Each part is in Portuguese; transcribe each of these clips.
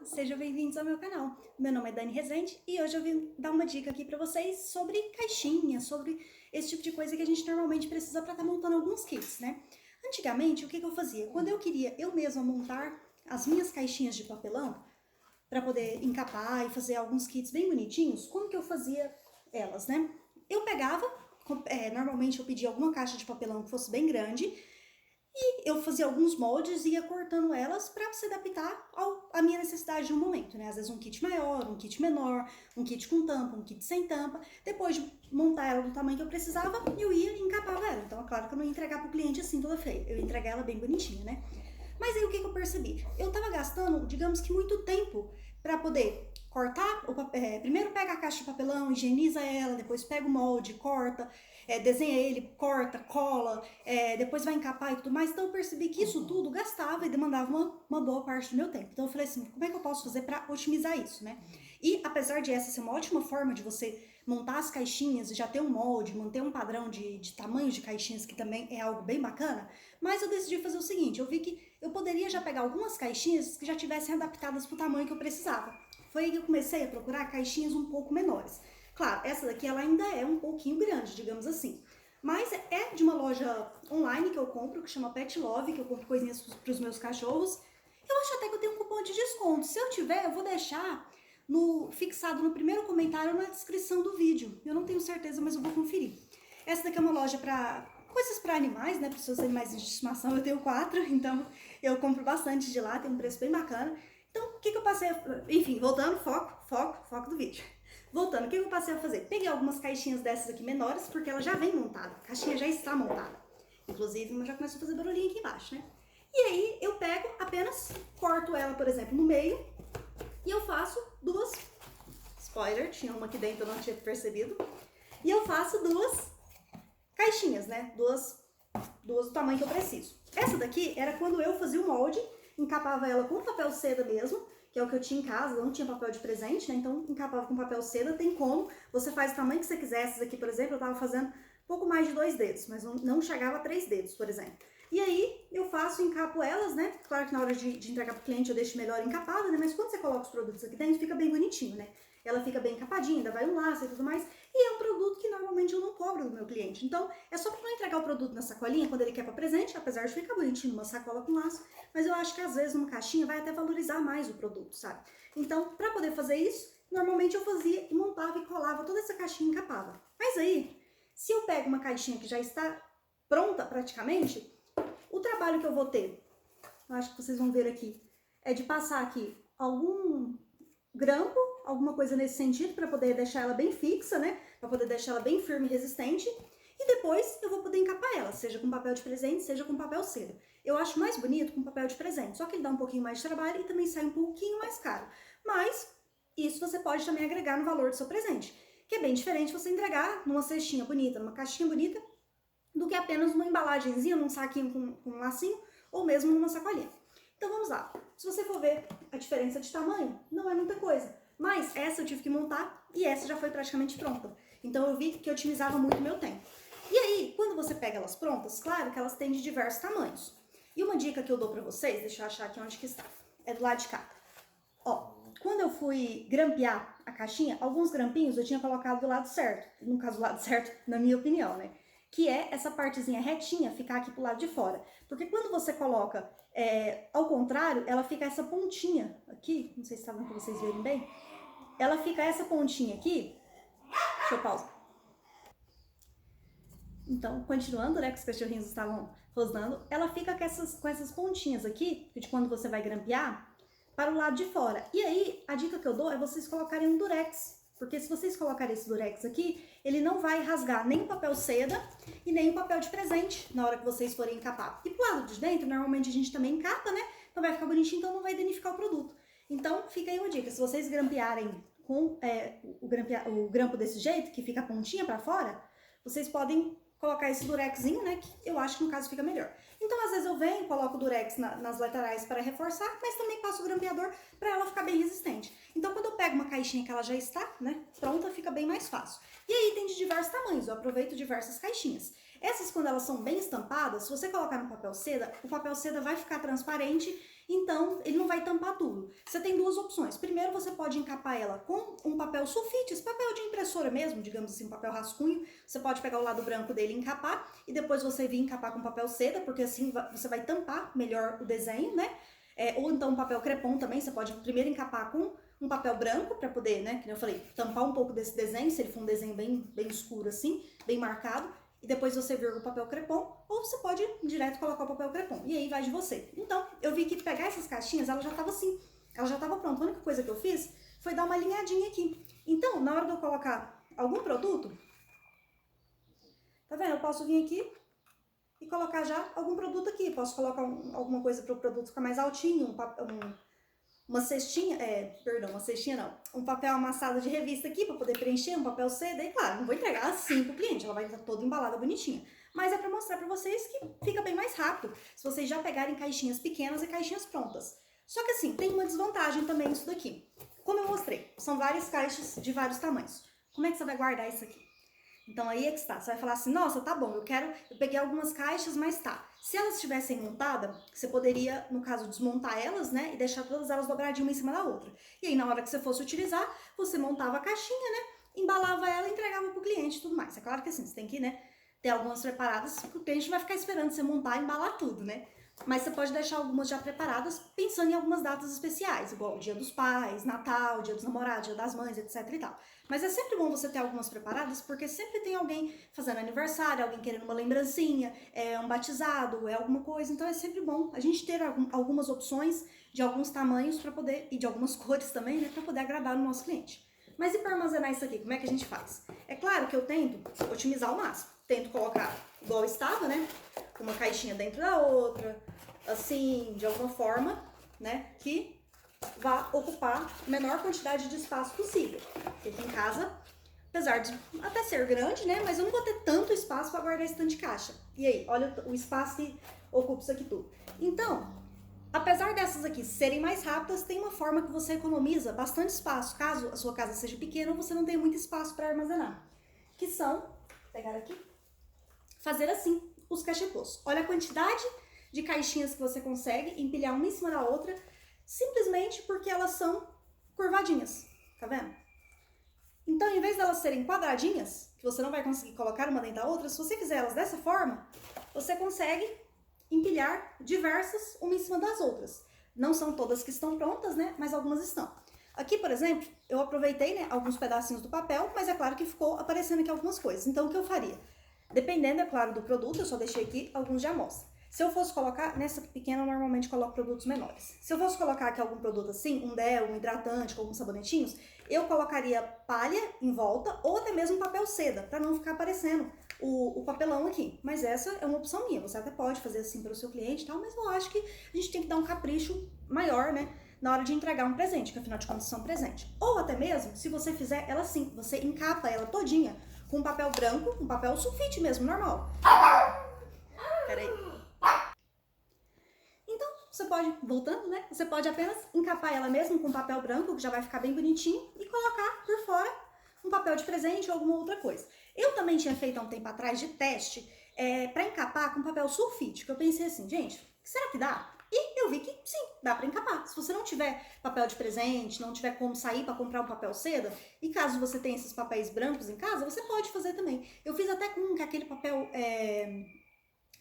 Sejam bem-vindos ao meu canal. Meu nome é Dani Rezende e hoje eu vim dar uma dica aqui pra vocês sobre caixinha, sobre esse tipo de coisa que a gente normalmente precisa para estar montando alguns kits, né? Antigamente, o que eu fazia? Quando eu queria eu mesma montar as minhas caixinhas de papelão para poder encapar e fazer alguns kits bem bonitinhos, como que eu fazia elas, né? Eu pegava, normalmente eu pedia alguma caixa de papelão que fosse bem grande, eu fazia alguns moldes e ia cortando elas para se adaptar à minha necessidade no momento, né? Às vezes um kit maior, um kit menor, um kit com tampa, um kit sem tampa. Depois de montar ela do tamanho que eu precisava, eu ia e encapava ela. Então é claro que eu não ia entregar pro cliente assim toda feia, eu ia entregar ela bem bonitinha, né? Mas aí o que eu percebi? Eu tava gastando, digamos que muito tempo para poder cortar o papel. Primeiro pega a caixa de papelão, higieniza ela, depois pega o molde, corta, desenha ele, corta, cola, depois vai encapar e tudo mais. Então eu percebi que isso tudo gastava e demandava uma boa parte do meu tempo. Então eu falei assim, como é que eu posso fazer para otimizar isso, né? E apesar de essa ser uma ótima forma de você montar as caixinhas e já ter um molde, manter um padrão de tamanho de caixinhas, que também é algo bem bacana, mas eu decidi fazer o seguinte, eu vi que eu poderia já pegar algumas caixinhas que já tivessem adaptadas para o tamanho que eu precisava. Foi aí que eu comecei a procurar caixinhas um pouco menores. Claro, essa daqui ela ainda é um pouquinho grande, digamos assim. Mas é de uma loja online que eu compro, que chama Pet Love, que eu compro coisinhas para os meus cachorros. Eu acho até que eu tenho um cupom de desconto. Se eu tiver, eu vou deixar fixado no primeiro comentário na descrição do vídeo. Eu não tenho certeza, mas eu vou conferir. Essa daqui é uma loja para coisas para animais, né? Para os seus animais de estimação. Eu tenho 4, então eu compro bastante de lá, tem um preço bem bacana. Então, o que eu passei a... Enfim, voltando, foco do vídeo. Voltando, o que eu passei a fazer? Peguei algumas caixinhas dessas aqui menores, porque ela já vem montada, a caixinha já está montada. Inclusive, eu já começou a fazer barulhinho aqui embaixo, né? E aí, eu pego, apenas corto ela, por exemplo, no meio, e eu faço duas... Spoiler, tinha uma aqui dentro, eu não tinha percebido. E eu faço duas caixinhas, né? Duas do tamanho que eu preciso. Essa daqui era quando eu fazia o molde, encapava ela com papel seda mesmo, que é o que eu tinha em casa, não tinha papel de presente, né? Então encapava com papel seda, tem como, você faz o tamanho que você quiser. Essas aqui, por exemplo, eu tava fazendo pouco mais de 2 dedos, mas não chegava a 3 dedos, por exemplo. E aí eu faço, encapo elas, né? Claro que na hora de entregar pro cliente eu deixo melhor encapada, né? Mas quando você coloca os produtos aqui dentro, fica bem bonitinho, né? Ela fica bem encapadinha, ainda vai um laço e tudo mais. E é um produto que normalmente eu não cobro do meu cliente. Então, é só para não entregar o produto na sacolinha quando ele quer para presente, apesar de ficar bonitinho numa sacola com laço, mas eu acho que às vezes numa caixinha vai até valorizar mais o produto, sabe? Então, para poder fazer isso, normalmente eu fazia e montava e colava toda essa caixinha e encapava. Mas aí, se eu pego uma caixinha que já está pronta praticamente, o trabalho que eu vou ter, eu acho que vocês vão ver aqui, é de passar aqui algum grampo, alguma coisa nesse sentido, para poder deixar ela bem fixa, né? Para poder deixar ela bem firme e resistente. E depois eu vou poder encapar ela, seja com papel de presente, seja com papel seda. Eu acho mais bonito com papel de presente, só que ele dá um pouquinho mais de trabalho e também sai um pouquinho mais caro. Mas isso você pode também agregar no valor do seu presente, que é bem diferente você entregar numa cestinha bonita, numa caixinha bonita, do que apenas uma embalagenzinha, num saquinho com um lacinho, ou mesmo numa sacolinha. Então vamos lá. Se você for ver a diferença de tamanho, não é muita coisa. Mas essa eu tive que montar e essa já foi praticamente pronta. Então eu vi que otimizava muito o meu tempo. E aí, quando você pega elas prontas, claro que elas têm de diversos tamanhos. E uma dica que eu dou pra vocês, deixa eu achar aqui onde que está, é do lado de cá. Ó, quando eu fui grampear a caixinha, alguns grampinhos eu tinha colocado do lado certo. No caso, do lado certo, na minha opinião, né? Que é essa partezinha retinha ficar aqui pro lado de fora. Porque quando você coloca ao contrário, ela fica essa pontinha aqui, não sei se tá dando pra vocês verem bem, ela fica essa pontinha aqui, deixa eu pausar. Então, continuando, né, que os cachorrinhos estavam rosnando, ela fica com essas pontinhas aqui, de quando você vai grampear, para o lado de fora. E aí, a dica que eu dou é vocês colocarem um durex, porque se vocês colocarem esse durex aqui, ele não vai rasgar nem o papel seda e nem o papel de presente na hora que vocês forem encapar. E pro lado de dentro, normalmente a gente também encapa, né? Então vai ficar bonitinho, então não vai danificar o produto. Então fica aí uma dica, se vocês grampearem com o grampo desse jeito, que fica a pontinha para fora, vocês podem colocar esse durexinho, né, que eu acho que no caso fica melhor. Então, às vezes eu venho, coloco o durex nas laterais para reforçar, mas também passo o grampeador para ela ficar bem resistente. Então, quando eu pego uma caixinha que ela já está, né, pronta, fica bem mais fácil. E aí tem de diversos tamanhos, eu aproveito diversas caixinhas. Essas, quando elas são bem estampadas, se você colocar no papel seda, o papel seda vai ficar transparente então ele não vai tampar tudo. Você tem duas opções. Primeiro, você pode encapar ela com um papel sulfite, esse papel de impressora mesmo, digamos assim, um papel rascunho. Você pode pegar o lado branco dele e encapar, e depois você vir encapar com papel seda, porque assim você vai tampar melhor o desenho, né? Ou então um papel crepom também, você pode primeiro encapar com um papel branco para poder, né, como eu falei, tampar um pouco desse desenho, se ele for um desenho bem escuro assim, bem marcado, e depois você vira o papel crepom, ou você pode direto colocar o papel crepom, e aí vai de você. Então, eu vi que pegar essas caixinhas, ela já tava assim, ela já tava pronta. A única coisa que eu fiz foi dar uma alinhadinha aqui. Então, na hora de eu colocar algum produto, tá vendo? Eu posso vir aqui e colocar já algum produto aqui. Posso colocar alguma coisa para o produto ficar mais altinho, uma cestinha, uma cestinha não, um papel amassado de revista aqui para poder preencher, um papel seda, e claro, não vou entregar assim pro cliente, ela vai estar toda embalada bonitinha. Mas é para mostrar para vocês que fica bem mais rápido, se vocês já pegarem caixinhas pequenas e caixinhas prontas. Só que assim, tem uma desvantagem também isso daqui. Como eu mostrei, são várias caixas de vários tamanhos. Como é que você vai guardar isso aqui? Então aí é que está, você vai falar assim, nossa, tá bom, eu peguei algumas caixas, mas tá. Se elas estivessem montadas, você poderia, no caso, desmontar elas, né, e deixar todas elas dobradinhas uma em cima da outra. E aí na hora que você fosse utilizar, você montava a caixinha, né, embalava ela e entregava pro cliente e tudo mais. É claro que assim, você tem que, né, ter algumas preparadas, porque o cliente vai ficar esperando você montar e embalar tudo, né. Mas você pode deixar algumas já preparadas, pensando em algumas datas especiais, igual o Dia dos Pais, Natal, Dia dos Namorados, Dia das Mães, etc e tal. Mas é sempre bom você ter algumas preparadas, porque sempre tem alguém fazendo aniversário, alguém querendo uma lembrancinha, um batizado, alguma coisa. Então é sempre bom a gente ter algumas opções de alguns tamanhos para poder, e de algumas cores também, né, para poder agradar o nosso cliente. Mas e para armazenar isso aqui, como é que a gente faz? É claro que eu tento otimizar ao máximo. Tento colocar igual estava, né? Uma caixinha dentro da outra, assim, de alguma forma, né? Que vá ocupar a menor quantidade de espaço possível. Porque aqui em casa, apesar de até ser grande, né? Mas eu não vou ter tanto espaço para guardar esse tanto de caixa. E aí, olha o espaço que ocupa isso aqui tudo. Então, apesar dessas aqui serem mais rápidas, tem uma forma que você economiza bastante espaço, caso a sua casa seja pequena ou você não tenha muito espaço para armazenar. Que são, vou pegar aqui, fazer assim, os cachepôs. Olha a quantidade de caixinhas que você consegue empilhar uma em cima da outra, simplesmente porque elas são curvadinhas, tá vendo? Então, em vez delas serem quadradinhas, que você não vai conseguir colocar uma dentro da outra, se você fizer elas dessa forma, você consegue empilhar diversas uma em cima das outras. Não são todas que estão prontas, né? Mas algumas estão. Aqui, por exemplo, eu aproveitei, né, alguns pedacinhos do papel, mas é claro que ficou aparecendo aqui algumas coisas. Então, o que eu faria? Dependendo, é claro, do produto, eu só deixei aqui alguns de amostra. Se eu fosse colocar, nessa pequena eu normalmente coloco produtos menores. Se eu fosse colocar aqui algum produto assim, um Dell, um hidratante, com alguns sabonetinhos, eu colocaria palha em volta ou até mesmo papel seda, para não ficar aparecendo o papelão aqui. Mas essa é uma opção minha, você até pode fazer assim para o seu cliente e tal, mas eu acho que a gente tem que dar um capricho maior, né, na hora de entregar um presente, que afinal de contas são um presente. Ou até mesmo, se você fizer ela assim, você encapa ela todinha com um papel branco, um papel sulfite mesmo, normal. Peraí. Então, você pode, voltando, né? Você pode apenas encapar ela mesmo com papel branco, que já vai ficar bem bonitinho, e colocar por fora um papel de presente ou alguma outra coisa. Eu também tinha feito há um tempo atrás de teste para encapar com papel sulfite, que eu pensei assim, gente, será que dá? E eu vi que sim, dá para encapar. Se você não tiver papel de presente, não tiver como sair para comprar um papel seda, e caso você tenha esses papéis brancos em casa, você pode fazer também. Eu fiz até com aquele papel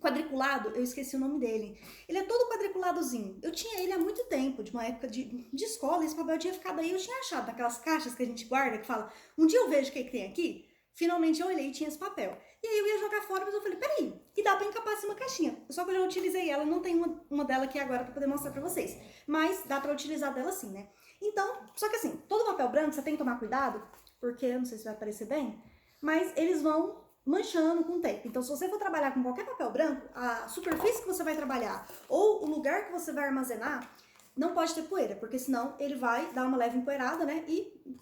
quadriculado, eu esqueci o nome dele. Ele é todo quadriculadozinho. Eu tinha ele há muito tempo, de uma época de escola, esse papel tinha ficado aí, eu tinha achado naquelas caixas que a gente guarda, que fala, um dia eu vejo o que tem aqui. Finalmente eu olhei e tinha esse papel. E aí eu ia jogar fora, mas eu falei, peraí, que dá pra encapar assim uma caixinha. Só que eu já utilizei ela, não tem uma dela aqui agora pra poder mostrar pra vocês. Mas dá pra utilizar dela sim, né? Então, só que assim, todo papel branco você tem que tomar cuidado, porque eu não sei se vai aparecer bem, mas eles vão manchando com o tempo. Então, se você for trabalhar com qualquer papel branco, a superfície que você vai trabalhar ou o lugar que você vai armazenar, não pode ter poeira, porque senão ele vai dar uma leve empoeirada, né? E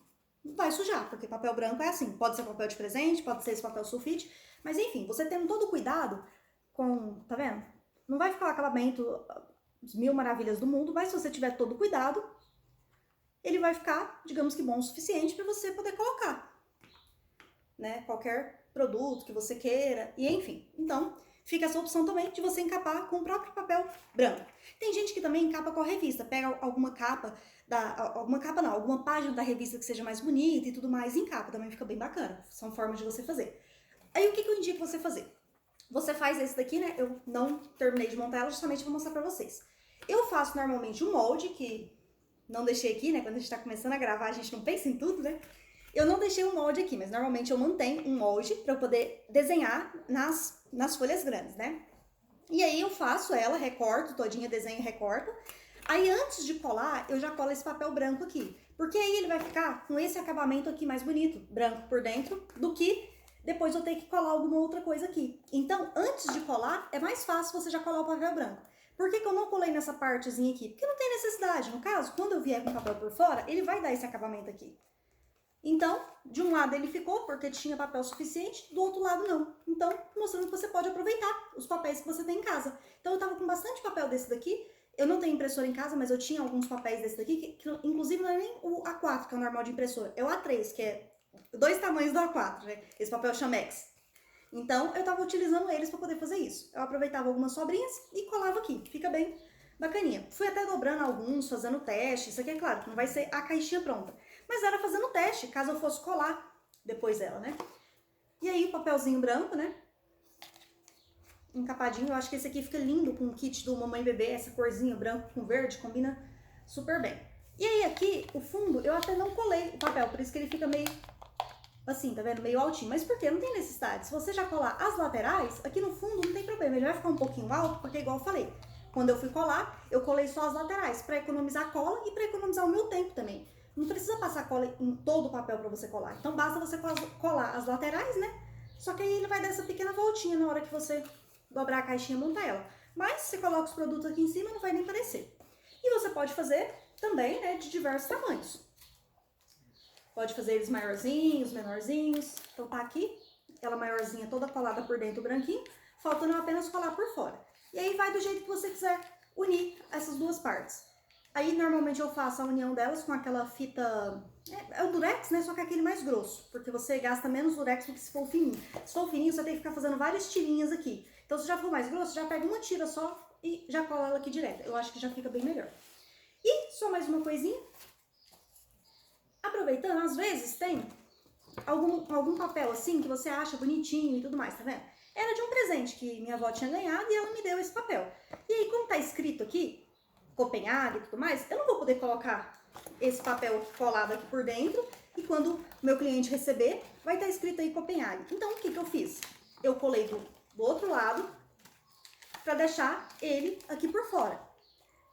vai sujar, porque papel branco é assim, pode ser papel de presente, pode ser esse papel sulfite, mas enfim, você tendo todo o cuidado com, tá vendo? Não vai ficar o acabamento as mil maravilhas do mundo, mas se você tiver todo o cuidado, ele vai ficar, digamos que bom o suficiente para você poder colocar, né? Qualquer produto que você queira, e enfim. Então, fica essa opção também de você encapar com o próprio papel branco. Tem gente que também encapa com a revista, pega alguma capa, alguma página da revista que seja mais bonita e tudo mais, e encapa, também fica bem bacana. São formas de você fazer. Aí o que eu indico você fazer? Você faz esse daqui, né? Eu não terminei de montar ela, justamente vou mostrar pra vocês. Eu faço normalmente um molde, que não deixei aqui, né? Quando a gente tá começando a gravar, a gente não pensa em tudo, né? Eu não deixei um molde aqui, mas normalmente eu mantenho um molde pra eu poder desenhar nas folhas grandes, né? E aí eu faço ela, recorto todinha, desenho e recorto. Aí antes de colar, eu já colo esse papel branco aqui. Porque aí ele vai ficar com esse acabamento aqui mais bonito, branco por dentro, do que depois eu ter que colar alguma outra coisa aqui. Então, antes de colar, é mais fácil você já colar o papel branco. Por que eu não colei nessa partezinha aqui? Porque não tem necessidade. No caso, quando eu vier com o papel por fora, ele vai dar esse acabamento aqui. Então, de um lado ele ficou porque tinha papel suficiente, do outro lado não. Então, mostrando que você pode aproveitar os papéis que você tem em casa. Então, eu tava com bastante papel desse daqui. Eu não tenho impressora em casa, mas eu tinha alguns papéis desse daqui, que inclusive não é nem o A4, que é o normal de impressora. É o A3, que é 2 tamanhos do A4, né? Esse papel Chamex. Então, eu tava utilizando eles para poder fazer isso. Eu aproveitava algumas sobrinhas e colava aqui. Fica bem bacaninha. Fui até dobrando alguns, fazendo teste. Isso aqui é claro que não vai ser a caixinha pronta. Mas era fazendo teste, caso eu fosse colar depois dela, né? E aí, o papelzinho branco, né? Encapadinho. Eu acho que esse aqui fica lindo com o kit do Mamãe Bebê. Essa corzinha branco com verde combina super bem. E aí, aqui, o fundo, eu até não colei o papel. Por isso que ele fica meio assim, tá vendo? Meio altinho. Mas por quê? Não tem necessidade. Se você já colar as laterais, aqui no fundo não tem problema. Ele vai ficar um pouquinho alto, porque igual eu falei, quando eu fui colar, eu colei só as laterais, pra economizar cola e pra economizar o meu tempo também. Não precisa passar cola em todo o papel pra você colar. Então basta você colar as laterais, né? Só que aí ele vai dar essa pequena voltinha na hora que você dobrar a caixinha e montar ela. Mas se você coloca os produtos aqui em cima, não vai nem parecer. E você pode fazer também, né, de diversos tamanhos. Pode fazer eles maiorzinhos, menorzinhos. Então tá aqui, ela maiorzinha toda colada por dentro, branquinho, faltando apenas colar por fora. E aí vai do jeito que você quiser unir essas duas partes. Aí normalmente eu faço a união delas com aquela fita, é o durex, né, só que é aquele mais grosso, porque você gasta menos durex do que se for fininho. Se for fininho, você tem que ficar fazendo várias tirinhas aqui. Então se já for mais grosso, já pega uma tira só e já cola ela aqui direto. Eu acho que já fica bem melhor. E só mais uma coisinha. Aproveitando, às vezes tem algum papel assim que você acha bonitinho e tudo mais, tá vendo? Era de um presente que minha avó tinha ganhado e ela me deu esse papel. E aí, como tá escrito aqui, Copenhague e tudo mais, eu não vou poder colocar esse papel colado aqui por dentro e quando o meu cliente receber, vai estar escrito aí Copenhague. Então, o que eu fiz? Eu colei do outro lado pra deixar ele aqui por fora.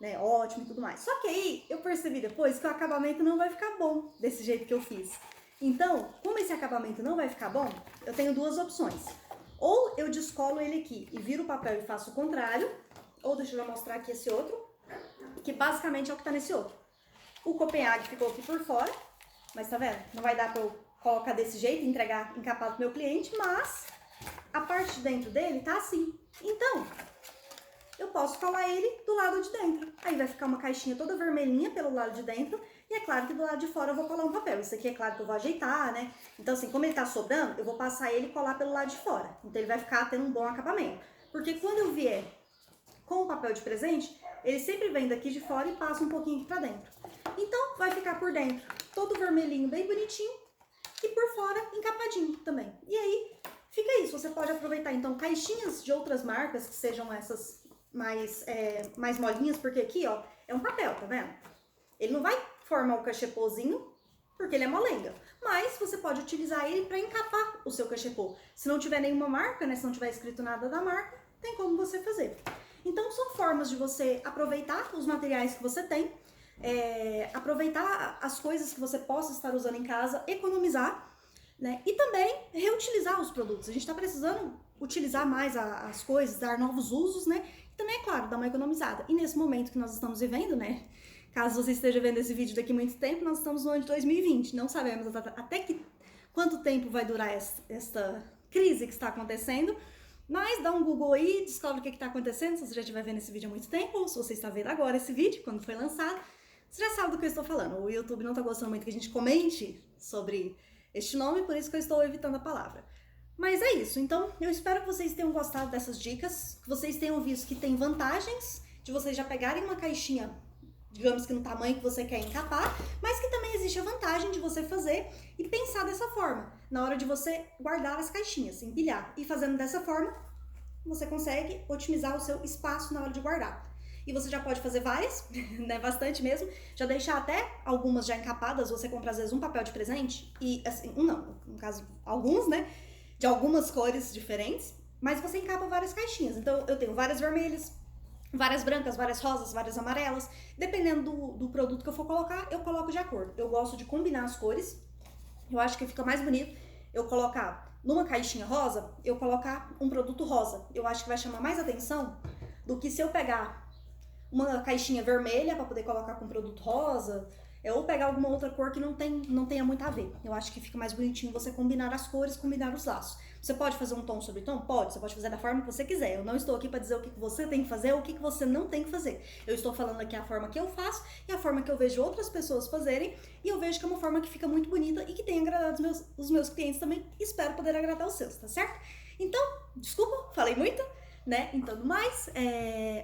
Né, ótimo e tudo mais. Só que aí eu percebi depois que o acabamento não vai ficar bom desse jeito que eu fiz. Então, como esse acabamento não vai ficar bom, eu tenho duas opções. Ou eu descolo ele aqui e viro o papel e faço o contrário, ou deixa eu já mostrar aqui esse outro, que basicamente é o que tá nesse outro. O Copenhague ficou aqui por fora, mas tá vendo? Não vai dar pra eu colocar desse jeito e entregar encapado pro meu cliente, mas a parte de dentro dele tá assim. Então, eu posso colar ele do lado de dentro. Aí vai ficar uma caixinha toda vermelhinha pelo lado de dentro. E é claro que do lado de fora eu vou colar um papel. Isso aqui é claro que eu vou ajeitar, né? Então assim, como ele tá sobrando, eu vou passar ele e colar pelo lado de fora. Então ele vai ficar tendo um bom acabamento. Porque quando eu vier com o papel de presente, ele sempre vem daqui de fora e passa um pouquinho aqui pra dentro. Então vai ficar por dentro todo vermelhinho, bem bonitinho. E por fora encapadinho também. E aí fica isso. Você pode aproveitar então caixinhas de outras marcas que sejam essas mais molinhas, porque aqui, ó, é um papel, tá vendo? Ele não vai formar o cachepôzinho, porque ele é molenga. Mas você pode utilizar ele para encapar o seu cachepô. Se não tiver nenhuma marca, né, se não tiver escrito nada da marca, tem como você fazer. Então, são formas de você aproveitar os materiais que você tem, aproveitar as coisas que você possa estar usando em casa, economizar, né, e também reutilizar os produtos. A gente tá precisando utilizar mais as coisas, dar novos usos, né? Também, é claro, dar uma economizada. E nesse momento que nós estamos vivendo, né? Caso você esteja vendo esse vídeo daqui a muito tempo, nós estamos no ano de 2020. Não sabemos até quanto tempo vai durar esta crise que está acontecendo. Mas dá um Google aí, descobre o que está acontecendo, se você já estiver vendo esse vídeo há muito tempo, ou se você está vendo agora esse vídeo, quando foi lançado, você já sabe do que eu estou falando. O YouTube não está gostando muito que a gente comente sobre este nome, por isso que eu estou evitando a palavra. Mas é isso, então eu espero que vocês tenham gostado dessas dicas, que vocês tenham visto que tem vantagens de vocês já pegarem uma caixinha, digamos que no tamanho que você quer encapar, mas que também existe a vantagem de você fazer e pensar dessa forma, na hora de você guardar as caixinhas, empilhar. E fazendo dessa forma, você consegue otimizar o seu espaço na hora de guardar. E você já pode fazer várias, né, bastante mesmo, já deixar até algumas já encapadas, você compra às vezes um papel de presente, e assim, um não, no caso alguns, né, de algumas cores diferentes, mas você encapa várias caixinhas. Então eu tenho várias vermelhas, várias brancas, várias rosas, várias amarelas. Dependendo do produto que eu for colocar, eu coloco de acordo. Eu gosto de combinar as cores. Eu acho que fica mais bonito eu colocar numa caixinha rosa, eu colocar um produto rosa. Eu acho que vai chamar mais atenção do que se eu pegar uma caixinha vermelha para poder colocar com produto rosa, ou pegar alguma outra cor que não tenha muito a ver. Eu acho que fica mais bonitinho você combinar as cores, combinar os laços. Você pode fazer um tom sobre tom? Pode. Você pode fazer da forma que você quiser. Eu não estou aqui para dizer o que você tem que fazer ou o que você não tem que fazer. Eu estou falando aqui a forma que eu faço e a forma que eu vejo outras pessoas fazerem, e eu vejo que é uma forma que fica muito bonita e que tem agradado os meus clientes também. Espero poder agradar os seus, tá certo? Então, desculpa, falei muito, né? Então, no mais,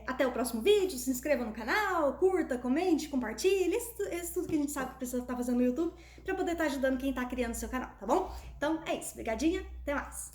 até o próximo vídeo. Se inscreva no canal, curta, comente, compartilhe. Isso tudo que a gente sabe que precisa estar fazendo no YouTube para poder estar ajudando quem está criando seu canal, tá bom? Então é isso. Obrigadinha, até mais.